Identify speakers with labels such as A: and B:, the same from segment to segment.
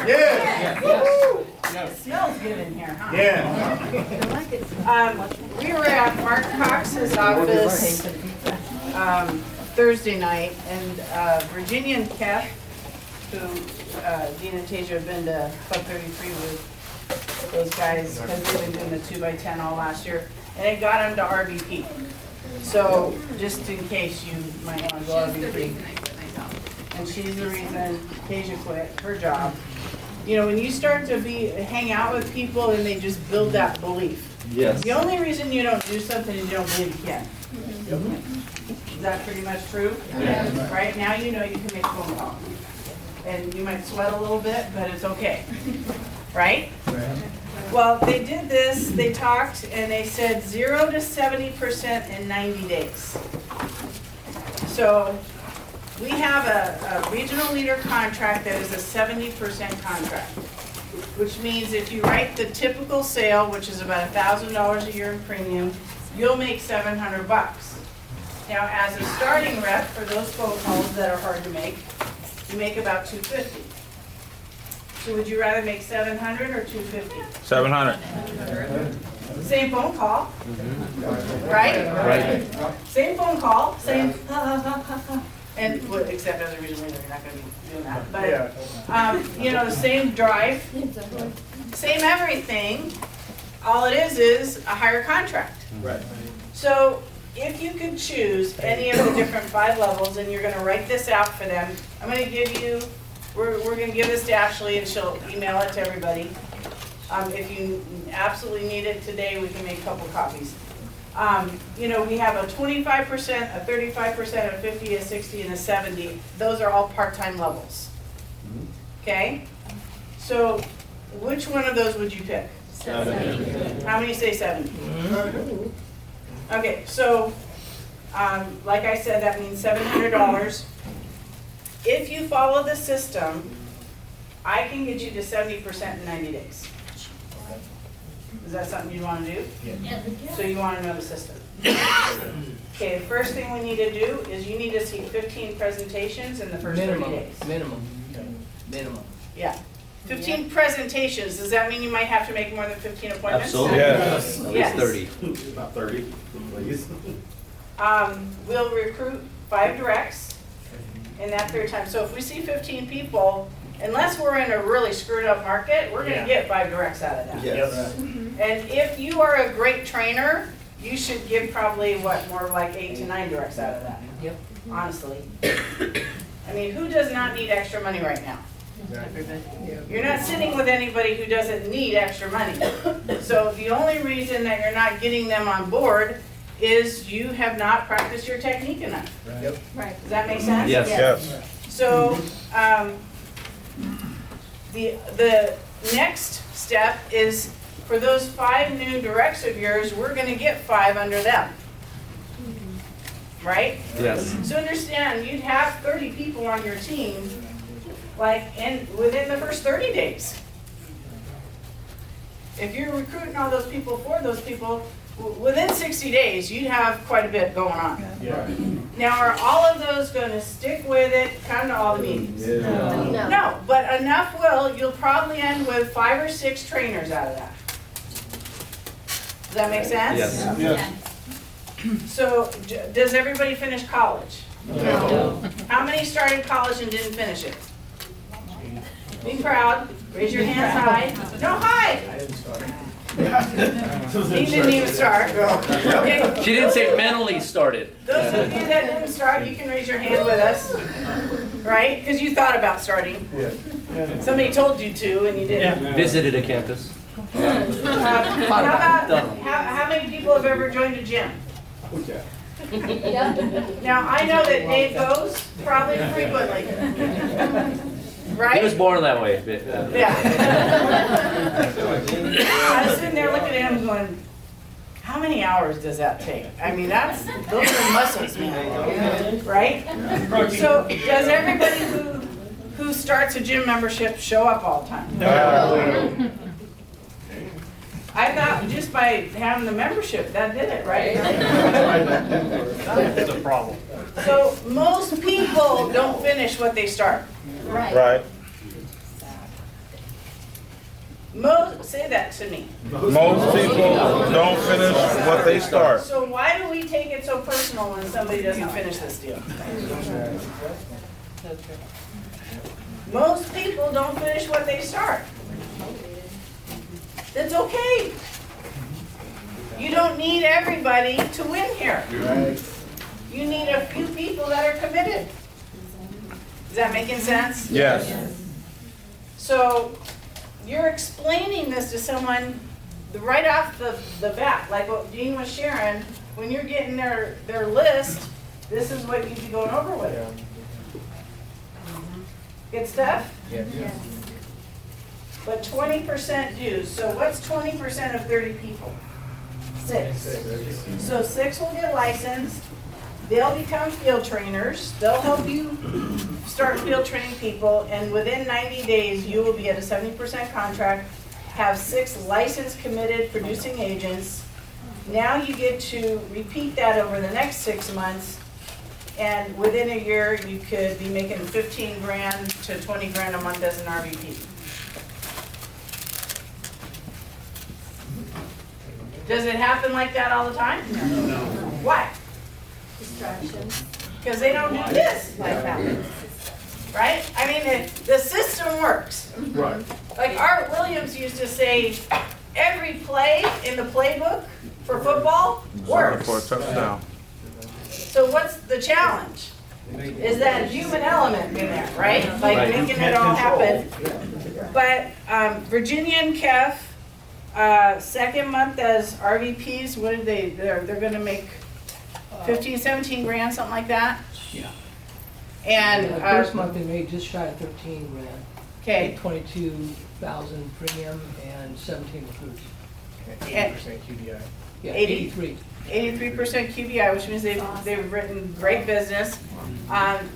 A: Yeah.
B: It smells good in here, huh?
A: Yeah.
B: We were at Mark Cox's office Thursday night, and Virginia and Kath, who Dean and Tasia have been to Club 33 with those guys, because they've been doing the 2x10 all last year, and it got them to RVP. So just in case you might want to go RVP. And she's the reason Tasia quit her job. You know, when you start to hang out with people and they just build that belief.
C: Yes.
B: The only reason you don't do something is you don't believe you can. Is that pretty much true?
A: Yeah.
B: Right now you know you can make a phone call. And you might sweat a little bit, but it's okay. Right? Well, they did this, they talked, and they said 0 to 70% in 90 days. So we have a regional leader contract that is a 70% contract, which means if you write the typical sale, which is about $1,000 a year in premium, you'll make $700. Now, as a starting rep for those phone calls that are hard to make, you make about $250. So would you rather make $700 or $250?
D: $700.
B: Same phone call, right?
C: Right.
B: Same phone call, same, and, well, except as a regional leader, you're not gonna be doing that. But, you know, same drive, same everything. All it is a higher contract.
A: Right.
B: So if you could choose any of the different 5 levels, and you're gonna write this out for them, I'm gonna give you, we're gonna give this to Ashley and she'll email it to everybody. If you absolutely need it today, we can make a couple copies. You know, we have a 25%, a 35%, a 50, a 60, and a 70. Those are all part-time levels. Okay? So which one of those would you pick?
C: 70.
B: How many say 70? Okay, so like I said, that means $700. If you follow the system, I can get you to 70% in 90 days. Is that something you want to do?
A: Yeah.
B: So you want to know the system. Okay, the first thing we need to do is you need to see 15 presentations in the first 30 days.
E: Minimum.
B: Yeah. 15 presentations, does that mean you might have to make more than 15 appointments?
C: Absolutely.
D: Yes.
C: At least
B: Yes.
C: 30.
A: About 30, please.
B: We'll recruit 5 directs in that period of time. So if we see 15 people, unless we're in a really screwed up market, we're gonna get 5 directs out of that.
C: Yes.
B: And if you are a great trainer, you should give probably, what, more like 8 to 9 directs out of that.
E: Yep.
B: Honestly. I mean, who does not need extra money right now? You're not sitting with anybody who doesn't need extra money. So the only reason that you're not getting them on board is you have not practiced your technique enough.
A: Yep.
B: Right. Does that make sense?
C: Yes.
D: Yes.
B: So, the next step is for those 5 new directs of yours, we're gonna get 5 under them. Right?
C: Yes.
B: So understand, you'd have 30 people on your team, like, within the first 30 days. If you're recruiting all those people for those people, within 60 days, you'd have quite a bit going on.
A: Yeah.
B: Now, are all of those gonna stick with it, come to all the meetings? No, but enough will, you'll probably end with 5 or 6 trainers out of that. Does that make sense?
C: Yes.
A: Yes.
B: So, does everybody finish college?
A: No.
B: How many started college and didn't finish it? Be proud, raise your hands high. No, high!
A: I didn't start.
B: He didn't even start. Okay,
E: She didn't say mentally started.
B: those of you that didn't start, you can raise your hand with us, right? Because you thought about starting.
A: Yeah.
B: Somebody told you to and you didn't.
C: Visited a campus.
B: How many people have ever joined a gym?
A: Okay.
B: Now, I know that Dave goes probably frequently. Right?
C: He was born that way.
B: Yeah. I was sitting there looking at him going, how many hours does that take? I mean, those are muscles, man. Right? So does everybody who starts a gym membership show up all the time?
A: No.
B: I thought just by having the membership, that did it, right?
A: It's a problem.
B: So most people don't finish what they start.
D: Right.
B: Say that to me.
D: Most people don't finish what they start.
B: So why do we take it so personal when somebody doesn't finish this deal? Most people don't finish what they start. That's okay. You don't need everybody to win here. You need a few people that are committed. Is that making sense?
D: Yes.
B: So you're explaining this to someone right off the bat, like what Dean was sharing, when you're getting their list, this is what you'd be going over with. Good stuff?
F: Yeah.
B: But 20% dues, so what's 20% of 30 people? 6. So 6 will get licensed, they'll become field trainers, they'll help you start field training people, and within 90 days, you will be at a 70% contract, have 6 licensed, committed, producing agents. Now you get to repeat that over the next 6 months, and within a year, you could be making 15 grand to 20 grand a month as an RVP. Does it happen like that all the time? No. Why?
G: Distractions.
B: Because they don't do this like that. Right? I mean, the system works.
A: Right.
B: Like Art Williams used to say, every play in the playbook for football works.
D: For a touchdown.
B: So what's the challenge? Is that human element in there, right? Like
C: Right.
B: making it all happen. But Virginia and Kef, second month as RVPs, what did they're gonna make 15, 17 grand, something like that?
F: Yeah.
B: And,
H: The first month they made just shy of 13 grand.
B: okay,
H: 22,000 premium and 17 recruits.
F: 80% QBI.
H: Yeah,
B: 80.
H: 83.
B: 83% QBI, which means they've written great business.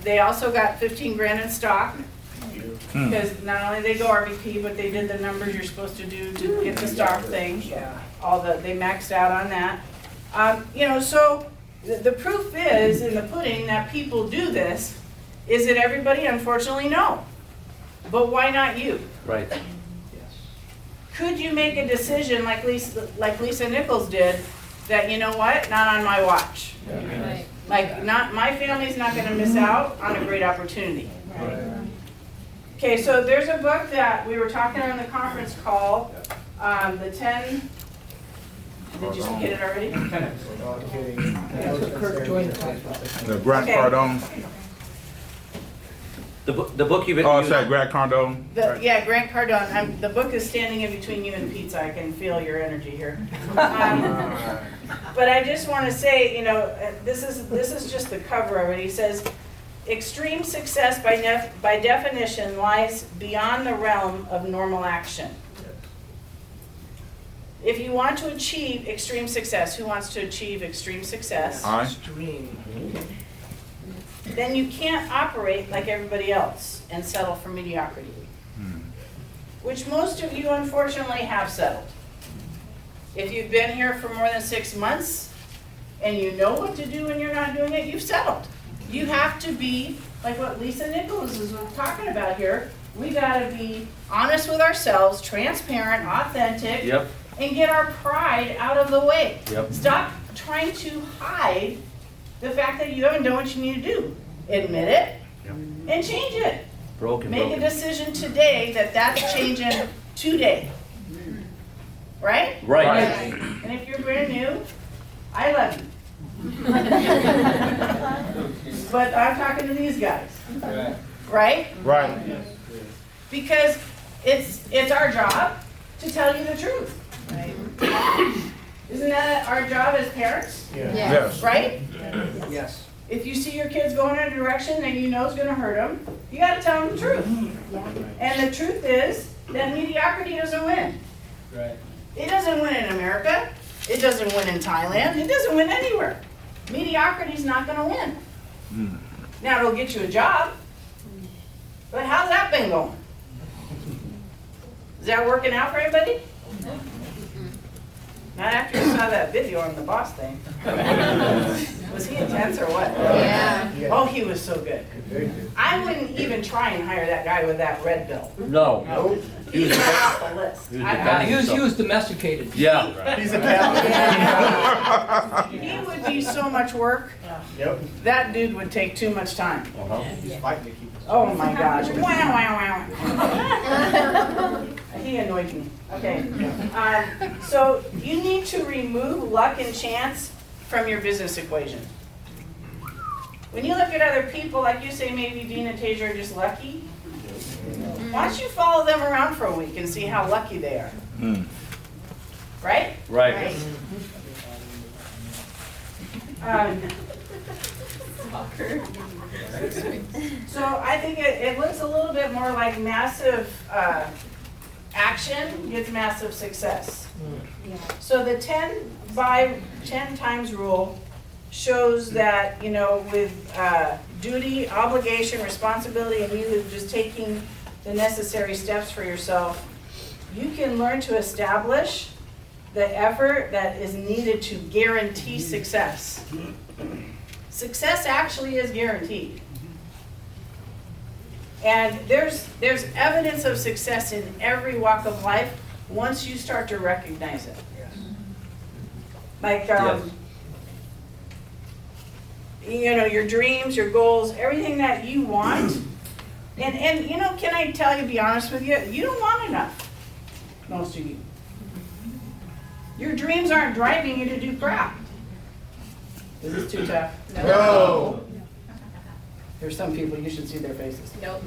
B: They also got 15 grand in stock, because not only they go RVP, but they did the numbers you're supposed to do to get the stock thing. They maxed out on that. So the proof is in the pudding that people do this. Is it everybody? Unfortunately, no. But why not you?
C: Right.
H: Yes.
B: Could you make a decision like Lisa Nichols did, that, you know what, not on my watch?
G: Right.
B: Like, my family's not gonna miss out on a great opportunity. Okay, so there's a book that we were talking on the conference call, the 10, did you get it already?
H: That's what Kurt joined the Facebook.
D: The Grant
B: Okay.
D: Cardone.
C: The book you've been.
D: Oh, it's that Grant Cardone.
B: Yeah, Grant Cardone, the book is standing in between you and pizza, I can feel your energy here. But I just wanna say, this is just the cover of it. He says, extreme success by definition lies beyond the realm of normal action. If you want to achieve extreme success, who wants to achieve extreme success?
D: Aye.
H: Extreme.
B: Then you can't operate like everybody else and settle for mediocrity. Which most of you unfortunately have settled. If you've been here for more than 6 months and you know what to do and you're not doing it, you've settled. You have to be, like what Lisa Nichols is talking about here, we gotta be honest with ourselves, transparent, authentic,
C: Yep.
B: and get our pride out of the way.
C: Yep.
B: Stop trying to hide the fact that you haven't done what you need to do. Admit it and change it.
C: Broken.
B: Make a decision today that that's changing today. Right?
C: Right.
B: And if you're brand new, I love you. But I'm talking to these guys. Right?
D: Right.
B: Because it's our job to tell you the truth. Isn't that our job as parents?
D: Yes.
B: Right?
H: Yes.
B: If you see your kids going in a direction that you know is going to hurt them, you got to tell them the truth. And the truth is that mediocrity doesn't win.
F: Right.
B: It doesn't win in America. It doesn't win in Thailand. It doesn't win anywhere. Mediocrity's not going to win. Now it'll get you a job. But how's that been going? Is that working out for everybody? Not after you saw that video on the boss thing. Was he intense or what?
G: Yeah.
B: Oh, he was so good.
F: Very good.
B: I wouldn't even try and hire that guy with that red bill.
C: No.
B: He's not off the list.
C: He was
H: He was domesticated.
C: Yeah.
A: He's a captain.
B: He would be so much work.
A: Yep.
B: That dude would take too much time.
C: Uh-huh.
F: He's fighting to keep us.
B: Oh my gosh. Wow, wow, wow. He annoyed me. Okay. So you need to remove luck and chance from your business equation. When you look at other people, like you say, maybe Dean and Tasia are just lucky. Why don't you follow them around for a week and see how lucky they are? Right?
C: Right.
B: So I think it looks a little bit more like massive action gets massive success. So the 10 by 10 times rule shows that, you know, with duty, obligation, responsibility, and you just taking the necessary steps for yourself, you can learn to establish the effort that is needed to guarantee success. Success actually is guaranteed. And there's evidence of success in every walk of life once you start to recognize it. Like,
C: Yes.
B: you know, your dreams, your goals, everything that you want. And you know, can I tell you, be honest with you, you don't want enough, most of you. Your dreams aren't driving you to do crap. Is this too tough?
A: No.
B: There's some people, you should see their faces.
G: Nope.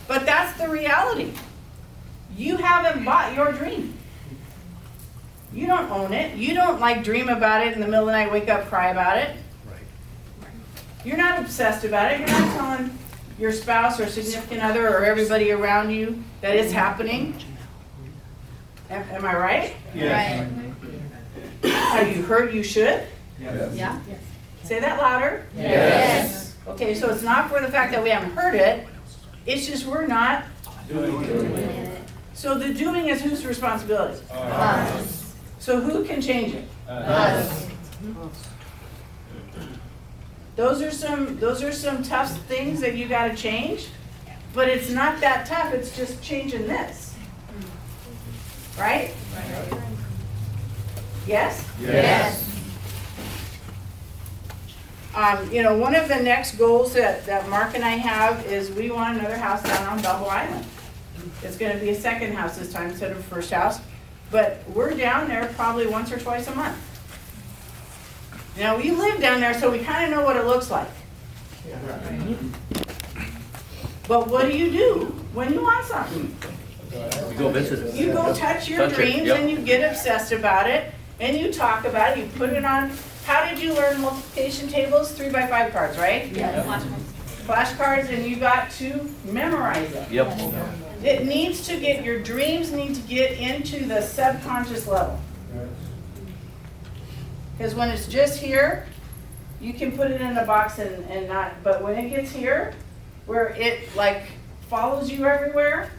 B: But that's the reality. You haven't bought your dream. You don't own it. You don't like dream about it in the middle of the night, wake up, cry about it. You're not obsessed about it. You're not telling your spouse or significant other or everybody around you that it's happening. Am I right?
G: Right.
B: Have you heard you should?
G: Yeah.
B: Say that louder.
G: Yes.
B: Okay, so it's not for the fact that we haven't heard it. It's just we're not. So the doing is whose responsibility?
G: Us.
B: So who can change it?
G: Us.
B: Those are some tough things that you gotta change, but it's not that tough, it's just changing this. Right? Yes?
G: Yes.
B: You know, one of the next goals that Mark and I have is we want another house down on Double Island. It's gonna be a second house this time instead of a first house, but we're down there probably once or twice a month. Now, we live down there, so we kinda know what it looks like. But what do when you want something?
C: You go visit it.
B: You go touch your
C: Touch it,
B: dreams
C: yep.
B: and you get obsessed about it and you talk about it, you put it on. How did you learn multiplication tables? 3x5 cards, right?
G: Yes.
B: Flashcards, and you got to memorize it.
C: Yep.
B: It needs to get, your dreams need to get into the subconscious level. Because when it's just here, you can put it in a box and not, but when it gets here, where it like follows you everywhere,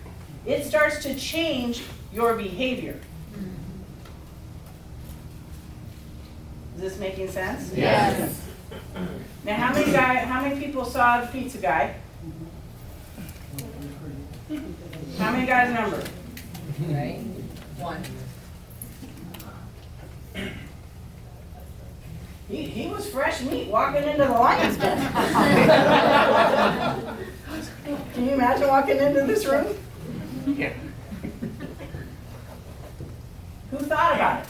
B: it starts to change your behavior. Is this making sense?
G: Yes.
B: Now, how many people saw the pizza guy? How many guys number?
G: Right. One.
B: He was fresh meat walking into the lion's den. Can you imagine walking into this room?
F: Yeah.
B: Who thought about it?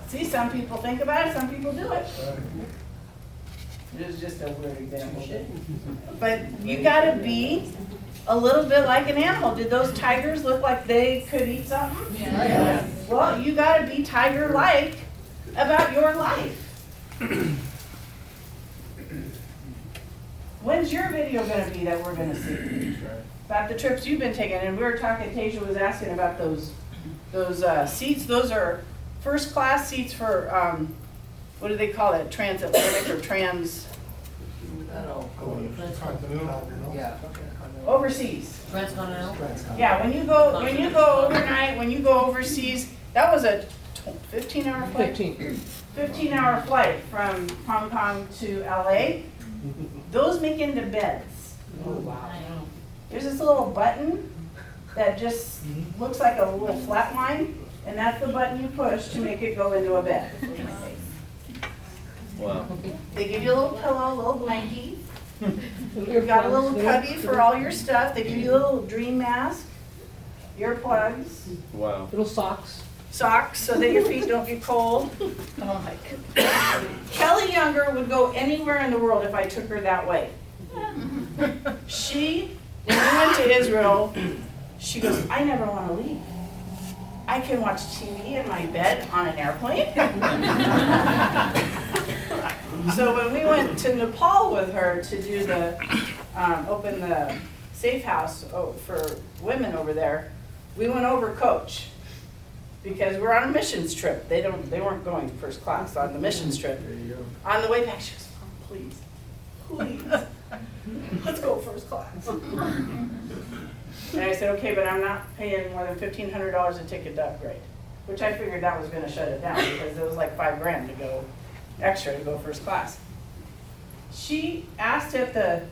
B: See, some people think about it, some people do it. This is just a weird example. But you gotta be a little bit like an animal. Did those tigers look like they could eat something?
G: Yes.
B: Well, you gotta be tiger-like about your life. When's your video gonna be that we're gonna see? About the trips you've been taking, and we were talking, Tasia was asking about those seats. Those are first-class seats for, what do they call it, transatlantic or trans?
H: Yeah.
B: Overseas.
G: Transcontinental.
B: Yeah, when you go overnight, when you go overseas, that was a 15-hour flight. 15-hour flight from Hong Kong to LA. Those make into beds.
H: Oh, wow.
B: There's this little button that just looks like a little flat line, and that's the button you push to make it go into a bed.
E: Wow.
B: They give you a little pillow, a little blankie. You've got a little cubby for all your stuff. They give you a little dream mask, earplugs,
E: Wow.
H: Little socks.
B: socks so that your feet don't get cold. Oh my goodness. Kelly Younger would go anywhere in the world if I took her that way. When we went to Israel, she goes, I never want to leave. I can watch TV in my bed on an airplane. So when we went to Nepal with her to do the, open the safe house for women over there, we went over coach. Because we're on a missions trip. They weren't going first class on the missions trip. On the way back, she goes, oh, please, let's go first class. And I said, okay, but I'm not paying more than $1,500 a ticket to upgrade, which I figured that was gonna shut it down because it was like $5,000 to go extra to go first class. She asked at the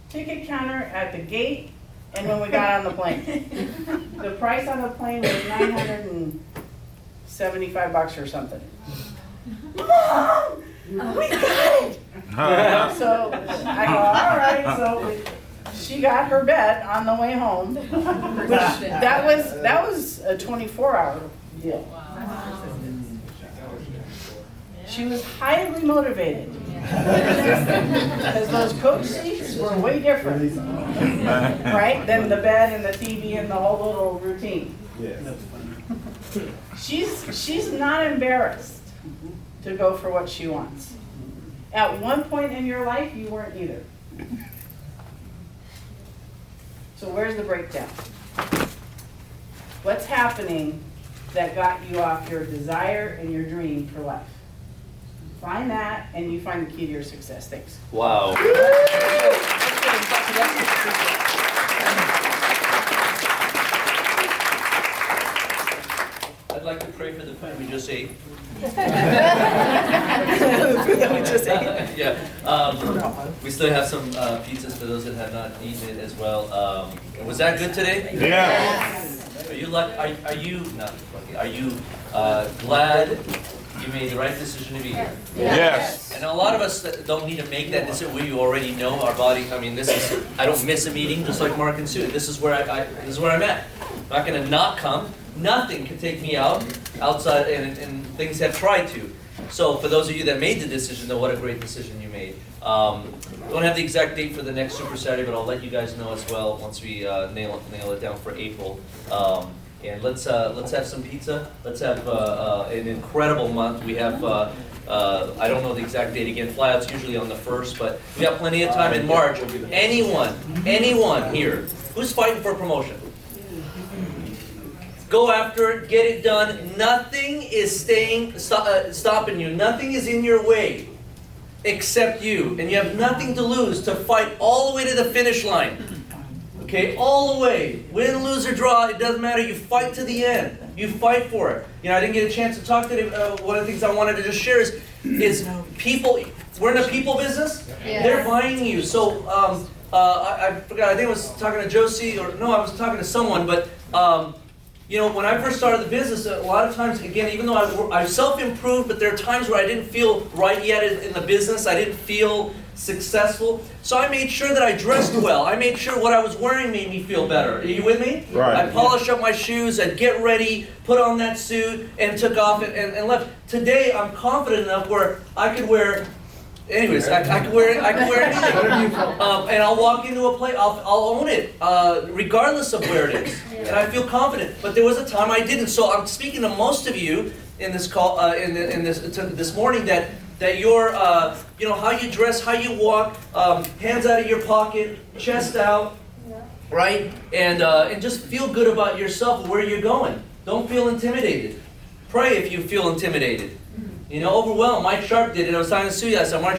B: ticket counter at the gate and when we got on the plane. The price on the plane was $975 or something. Mom, we got it. So I go, all right, so she got her bed on the way home, which that was a 24-hour deal. She was highly motivated. Because those coach seats were way different, right, than the bed and the TV and the whole little routine.
A: Yes.
B: She's not embarrassed to go for what she wants. At one point in your life, you weren't either. So where's the breakdown? What's happening that got you off your desire and your dream for life? Find that, and you find the key to your success. Thanks.
E: Wow.
C: I'd like to pray for the food we just ate. Yeah. We still have some pizzas for those that have not eaten it as well. Was that good today?
D: Yeah.
C: Are you not lucky? Are you glad you made the right decision to be here?
D: Yes.
C: And a lot of us that don't need to make that decision. We already know our body. I mean, I don't miss a meeting, just like Mark and Sue. This is where this is where I'm at. I'm not going to not come. Nothing can take me outside, and things have tried to. So for those of you that made the decision, then what a great decision you made. We don't have the exact date for the next Super Saturday, but I'll let you guys know as well once we nail it down for April. And let's have some pizza. Let's have an incredible month. We have I don't know the exact date again. Flyouts usually on the 1st, but we got plenty of time in March. Anyone here who's fighting for a promotion? Go after it, get it done. Nothing is stopping you. Nothing is in your way except you. And you have nothing to lose to fight all the way to the finish line. Okay, all the way. Win, lose, or draw, it doesn't matter. You fight to the end. You fight for it. You know, I didn't get a chance to talk today. One of the things I wanted to just share is people. We're in a people business.
G: Yes.
C: They're buying you. So I forgot. I think I was talking to Josie, or no, I was talking to someone. But you know, when I first started the business, a lot of times, again, even though I self-improved, but there are times where I didn't feel right yet in the business. I didn't feel successful. So I made sure that I dressed well. I made sure what I was wearing made me feel better. Are you with me?
D: Right.
C: I polished up my shoes, I'd get ready, put on that suit, and took off and left. Today, I'm confident enough where I could wear, anyways, I could wear anything. And I'll walk into a place, I'll own it, regardless of where it is. And I feel confident. But there was a time I didn't. So I'm speaking to most of you in this call, this morning that you're, you know, how you dress, how you walk, hands out of your pocket, chest out, right? And just feel good about yourself and where you're going. Don't feel intimidated. Pray if you feel intimidated. You know, overwhelmed. Mike Sharp did it. I was talking to Sue. I said,